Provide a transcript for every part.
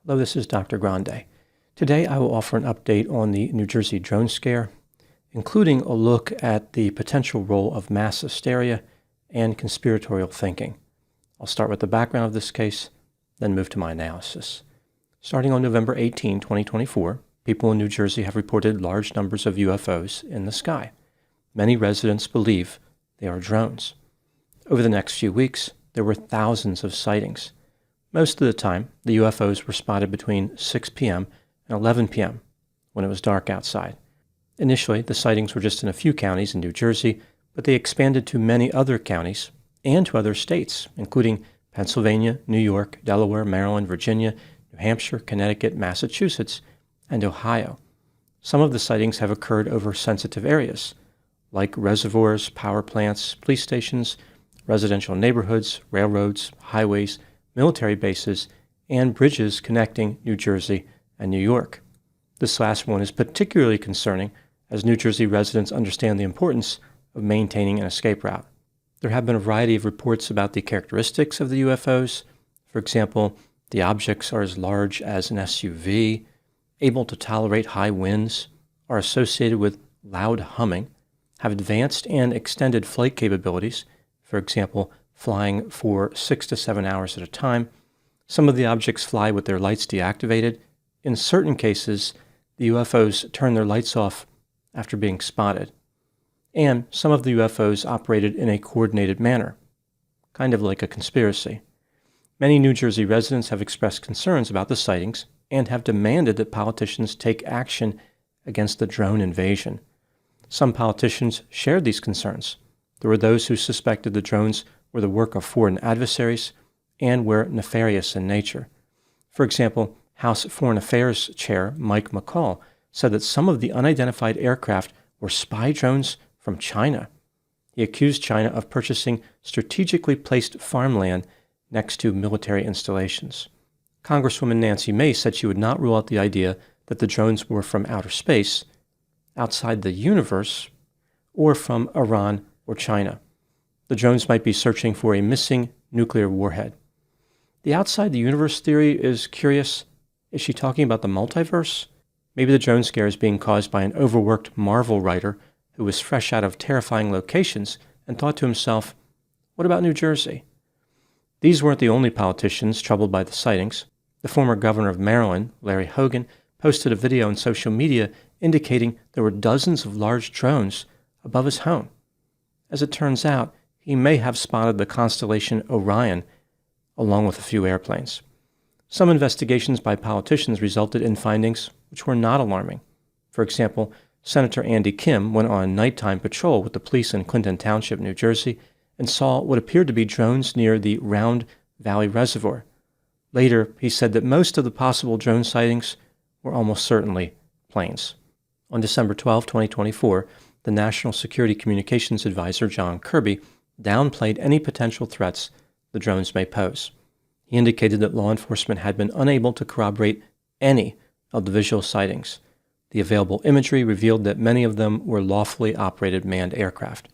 Hello, this is Dr. Grande. Today I will offer an update on the New Jersey drone scare, including a look at the potential role of mass hysteria and conspiratorial thinking. I'll start with the background of this case, then move to my analysis. Starting on November 18, 2024, people in New Jersey have reported large numbers of UFOs in the sky. Many residents believe they are drones. Over the next few weeks, there were thousands of sightings. Most of the time, the UFOs were spotted between 6 p.m. and 11 p.m. when it was dark outside. Initially, the sightings were just in a few counties in New Jersey, but they expanded to many other counties and to other states, including Pennsylvania, New York, Delaware, Maryland, Virginia, New Hampshire, Connecticut, Massachusetts, and Ohio. Some of the sightings have occurred over sensitive areas, like reservoirs, power plants, police stations, residential neighborhoods, railroads, highways, military bases, and bridges connecting New Jersey and New York. This last one is particularly concerning as New Jersey residents understand the importance of maintaining an escape route. There have been a variety of reports about the characteristics of the UFOs. For example, the objects are as large as an SUV, able to tolerate high winds, are associated with loud humming, have advanced and extended flight capabilities, for example, flying for 6 to 7 hours at a time. Some of the objects fly with their lights deactivated. In certain cases, the UFOs turn their lights off after being spotted. And some of the UFOs operated in a coordinated manner, kind of like a conspiracy. Many New Jersey residents have expressed concerns about the sightings and have demanded that politicians take action against the drone invasion. Some politicians shared these concerns. There were those who suspected the drones were the work of foreign adversaries and were nefarious in nature. For example, House Foreign Affairs Chair Mike McCall said that some of the unidentified aircraft were spy drones from China. He accused China of purchasing strategically placed farmland next to military installations. Congresswoman Nancy Mace said she would not rule out the idea that the drones were from outer space, outside the universe, or from Iran or China. The drones might be searching for a missing nuclear warhead. The outside the universe theory is curious. Is she talking about the multiverse? Maybe the drone scare is being caused by an overworked Marvel writer who was fresh out of terrifying locations and thought to himself, what about New Jersey? These weren't the only politicians troubled by the sightings. The former governor of Maryland, Larry Hogan, posted a video on social media indicating there were dozens of large drones above his home. As it turns out, he may have spotted the constellation Orion, along with a few airplanes. Some investigations by politicians resulted in findings which were not alarming. For example, Senator Andy Kim went on nighttime patrol with the police in Clinton Township, New Jersey, and saw what appeared to be drones near the Round Valley Reservoir. Later, he said that most of the possible drone sightings were almost certainly planes. On December 12, 2024, the National Security Communications Advisor, John Kirby, downplayed any potential threats the drones may pose. He indicated that law enforcement had been unable to corroborate any of the visual sightings. The available imagery revealed that many of them were lawfully operated manned aircraft.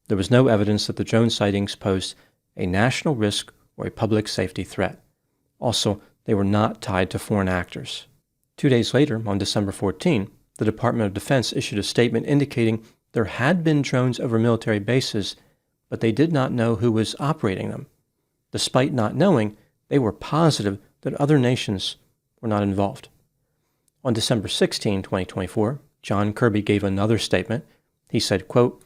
There was no evidence that the drone sightings posed a national risk or a public safety threat. Also, they were not tied to foreign actors. 2 days later, on December 14, the Department of Defense issued a statement indicating there had been drones over military bases, but they did not know who was operating them. Despite not knowing, they were positive that other nations were not involved. On December 16, 2024, John Kirby gave another statement. He said, quote,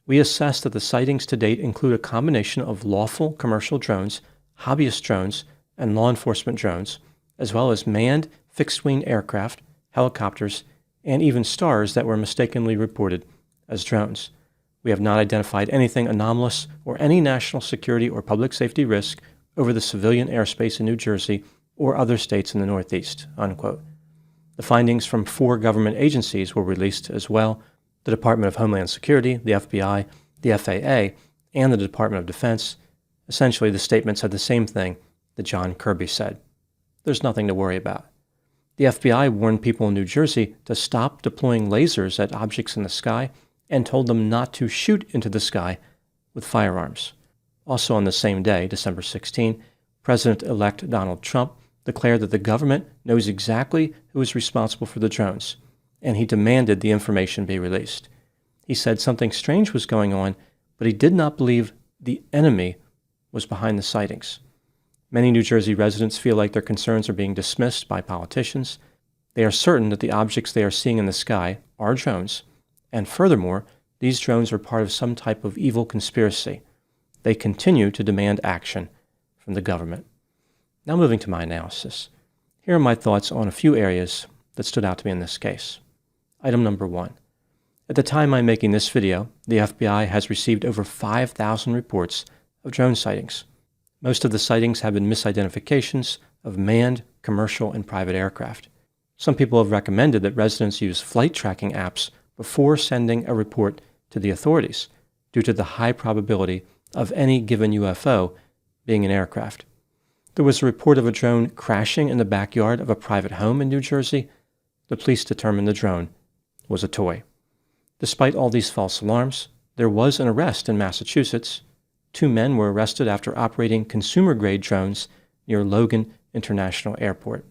"We assess that the sightings to date include a combination of lawful commercial drones, hobbyist drones, and law enforcement drones, as well as manned fixed-wing aircraft, helicopters, and even stars that were mistakenly reported as drones. We have not identified anything anomalous or any national security or public safety risk over the civilian airspace in New Jersey or other states in the Northeast," unquote. The findings from 4 government agencies were released as well: the Department of Homeland Security, the FBI, the FAA, and the Department of Defense. Essentially, the statements said the same thing that John Kirby said. There's nothing to worry about. The FBI warned people in New Jersey to stop deploying lasers at objects in the sky and told them not to shoot into the sky with firearms. Also on the same day, December 16, President-elect Donald Trump declared that the government knows exactly who is responsible for the drones, and he demanded the information be released. He said something strange was going on, but he did not believe the enemy was behind the sightings. Many New Jersey residents feel like their concerns are being dismissed by politicians. They are certain that the objects they are seeing in the sky are drones, and furthermore, these drones are part of some type of evil conspiracy. They continue to demand action from the government. Now moving to my analysis. Here are my thoughts on a few areas that stood out to me in this case. Item number 1. At the time I'm making this video, the FBI has received over 5,000 reports of drone sightings. Most of the sightings have been misidentifications of manned, commercial, and private aircraft. Some people have recommended that residents use flight tracking apps before sending a report to the authorities, due to the high probability of any given UFO being an aircraft. There was a report of a drone crashing in the backyard of a private home in New Jersey. The police determined the drone was a toy. Despite all these false alarms, there was an arrest in Massachusetts. 2 men were arrested after operating consumer-grade drones near Logan International Airport.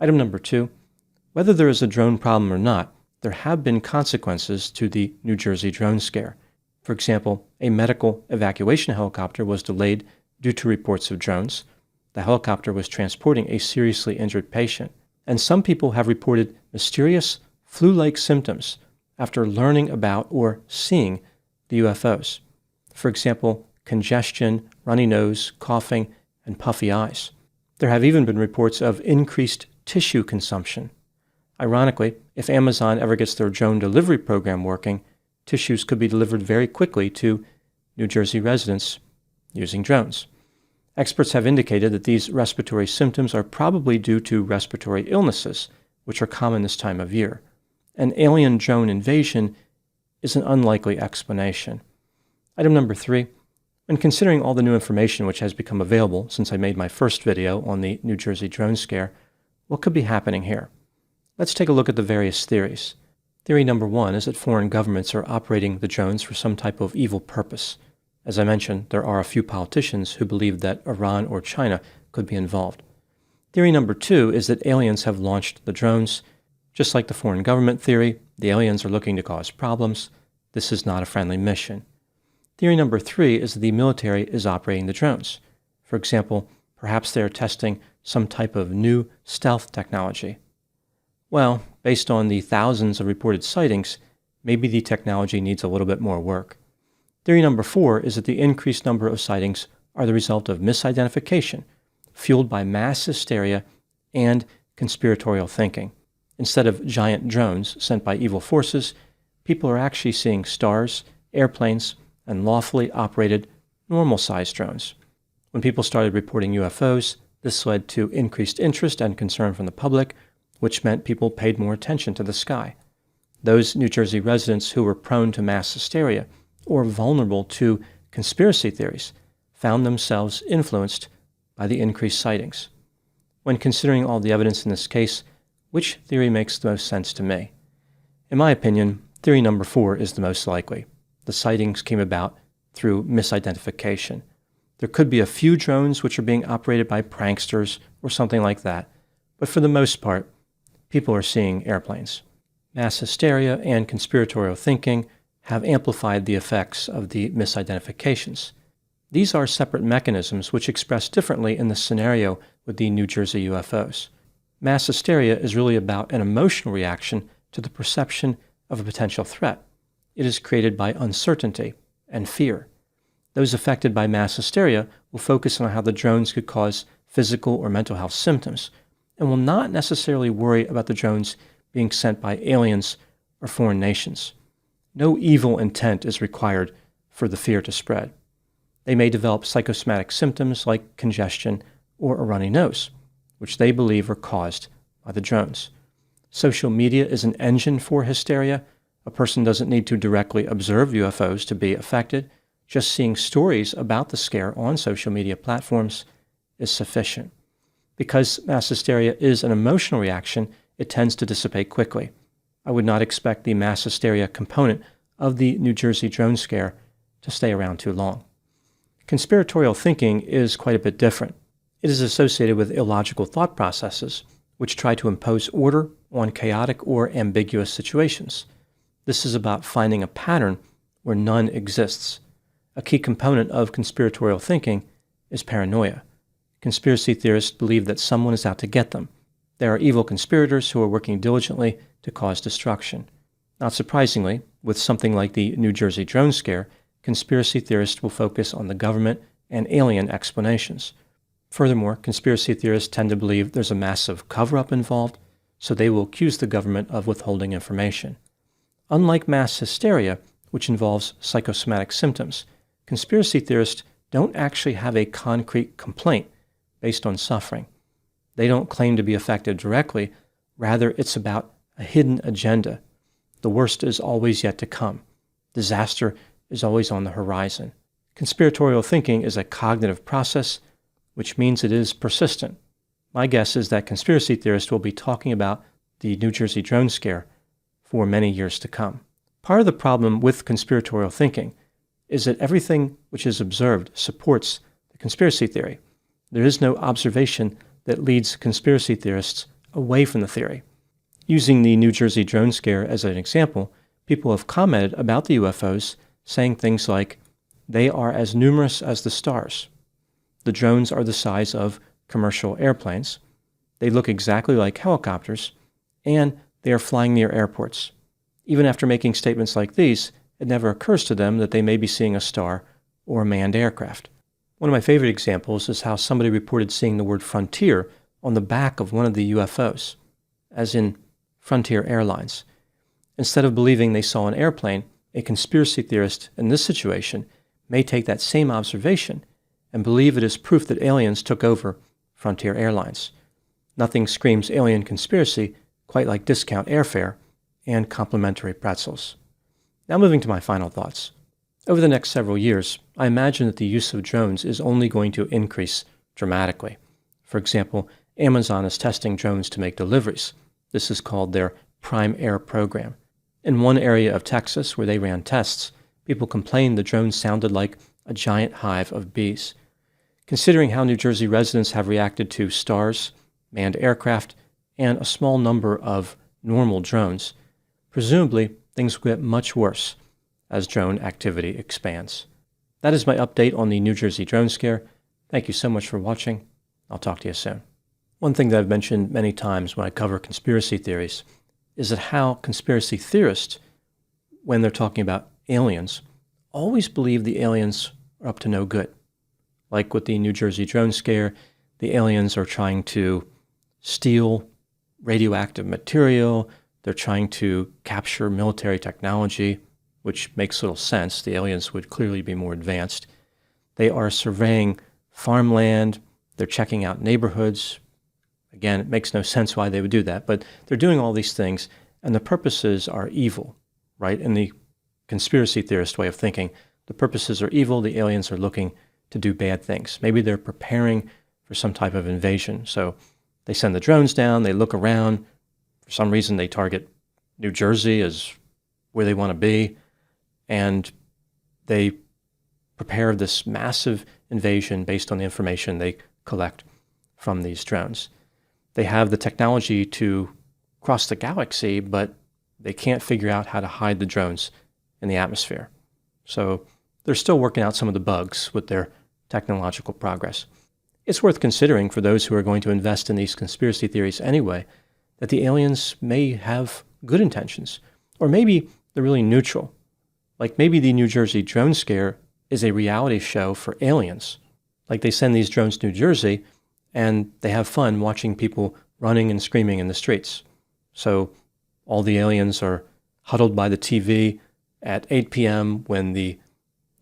Item number 2. Whether there is a drone problem or not, there have been consequences to the New Jersey drone scare. For example, a medical evacuation helicopter was delayed due to reports of drones. The helicopter was transporting a seriously injured patient, and some people have reported mysterious flu-like symptoms after learning about or seeing the UFOs. For example, congestion, runny nose, coughing, and puffy eyes. There have even been reports of increased tissue consumption. Ironically, if Amazon ever gets their drone delivery program working, tissues could be delivered very quickly to New Jersey residents using drones. Experts have indicated that these respiratory symptoms are probably due to respiratory illnesses, which are common this time of year. An alien drone invasion is an unlikely explanation. Item number 3. When considering all the new information which has become available since I made my first video on the New Jersey drone scare, what could be happening here? Let's take a look at the various theories. Theory number 1 is that foreign governments are operating the drones for some type of evil purpose. As I mentioned, there are a few politicians who believe that Iran or China could be involved. Theory number 2 is that aliens have launched the drones. Just like the foreign government theory, the aliens are looking to cause problems. This is not a friendly mission. Theory number 3 is that the military is operating the drones. For example, perhaps they are testing some type of new stealth technology. Well, based on the thousands of reported sightings, maybe the technology needs a little bit more work. Theory number 4 is that the increased number of sightings are the result of misidentification, fueled by mass hysteria and conspiratorial thinking. Instead of giant drones sent by evil forces, people are actually seeing stars, airplanes, and lawfully operated normal-sized drones. When people started reporting UFOs, this led to increased interest and concern from the public, which meant people paid more attention to the sky. Those New Jersey residents who were prone to mass hysteria or vulnerable to conspiracy theories found themselves influenced by the increased sightings. When considering all the evidence in this case, which theory makes the most sense to me? In my opinion, theory number 4 is the most likely. The sightings came about through misidentification. There could be a few drones which are being operated by pranksters or something like that, but for the most part, people are seeing airplanes. Mass hysteria and conspiratorial thinking have amplified the effects of the misidentifications. These are separate mechanisms which express differently in the scenario with the New Jersey UFOs. Mass hysteria is really about an emotional reaction to the perception of a potential threat. It is created by uncertainty and fear. Those affected by mass hysteria will focus on how the drones could cause physical or mental health symptoms, and will not necessarily worry about the drones being sent by aliens or foreign nations. No evil intent is required for the fear to spread. They may develop psychosomatic symptoms like congestion or a runny nose, which they believe are caused by the drones. Social media is an engine for hysteria. A person doesn't need to directly observe UFOs to be affected. Just seeing stories about the scare on social media platforms is sufficient. Because mass hysteria is an emotional reaction, it tends to dissipate quickly. I would not expect the mass hysteria component of the New Jersey drone scare to stay around too long. Conspiratorial thinking is quite a bit different. It is associated with illogical thought processes, which try to impose order on chaotic or ambiguous situations. This is about finding a pattern where none exists. A key component of conspiratorial thinking is paranoia. Conspiracy theorists believe that someone is out to get them. There are evil conspirators who are working diligently to cause destruction. Not surprisingly, with something like the New Jersey drone scare, conspiracy theorists will focus on the government and alien explanations. Furthermore, conspiracy theorists tend to believe there's a massive cover-up involved, so they will accuse the government of withholding information. Unlike mass hysteria, which involves psychosomatic symptoms, conspiracy theorists don't actually have a concrete complaint based on suffering. They don't claim to be affected directly. Rather, it's about a hidden agenda. The worst is always yet to come. Disaster is always on the horizon. Conspiratorial thinking is a cognitive process, which means it is persistent. My guess is that conspiracy theorists will be talking about the New Jersey drone scare for many years to come. Part of the problem with conspiratorial thinking is that everything which is observed supports the conspiracy theory. There is no observation that leads conspiracy theorists away from the theory. Using the New Jersey drone scare as an example, people have commented about the UFOs, saying things like, "They are as numerous as the stars. The drones are the size of commercial airplanes. They look exactly like helicopters, and they are flying near airports." Even after making statements like these, it never occurs to them that they may be seeing a star or a manned aircraft. One of my favorite examples is how somebody reported seeing the word frontier on the back of one of the UFOs, as in Frontier Airlines. Instead of believing they saw an airplane, a conspiracy theorist in this situation may take that same observation and believe it is proof that aliens took over Frontier Airlines. Nothing screams alien conspiracy quite like discount airfare and complimentary pretzels. Now moving to my final thoughts. Over the next several years, I imagine that the use of drones is only going to increase dramatically. For example, Amazon is testing drones to make deliveries. This is called their Prime Air program. In one area of Texas where they ran tests, people complained the drones sounded like a giant hive of bees. Considering how New Jersey residents have reacted to stars, manned aircraft, and a small number of normal drones, presumably things will get much worse as drone activity expands. That is my update on the New Jersey drone scare. Thank you so much for watching. I'll talk to you soon. One thing that I've mentioned many times when I cover conspiracy theories is that how conspiracy theorists, when they're talking about aliens, always believe the aliens are up to no good. Like with the New Jersey drone scare, the aliens are trying to steal radioactive material. They're trying to capture military technology, which makes little sense. The aliens would clearly be more advanced. They are surveying farmland. They're checking out neighborhoods. Again, it makes no sense why they would do that, but they're doing all these things, and the purposes are evil, right? In the conspiracy theorist way of thinking, the purposes are evil. The aliens are looking to do bad things. Maybe they're preparing for some type of invasion. So they send the drones down. They look around. For some reason, they target New Jersey as where they want to be, and they prepare this massive invasion based on the information they collect from these drones. They have the technology to cross the galaxy, but they can't figure out how to hide the drones in the atmosphere. So they're still working out some of the bugs with their technological progress. It's worth considering for those who are going to invest in these conspiracy theories anyway, that the aliens may have good intentions, or maybe they're really neutral. Like maybe the New Jersey drone scare is a reality show for aliens. Like they send these drones to New Jersey and they have fun watching people running and screaming in the streets. So all the aliens are huddled by the TV at 8 p.m. when the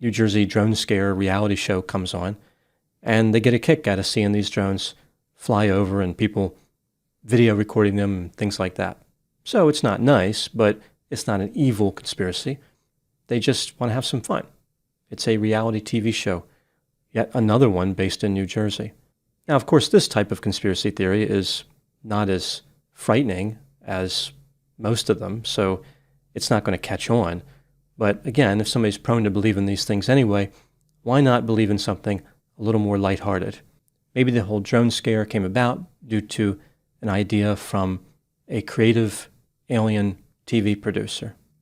New Jersey drone scare reality show comes on, and they get a kick out of seeing these drones fly over and people video recording them and things like that. So it's not nice, but it's not an evil conspiracy. They just want to have some fun. It's a reality TV show, yet another one based in New Jersey. Now, of course, this type of conspiracy theory is not as frightening as most of them, so it's not going to catch on. But again, if somebody's prone to believe in these things anyway, why not believe in something a little more lighthearted? Maybe the whole drone scare came about due to an idea from a creative alien TV producer.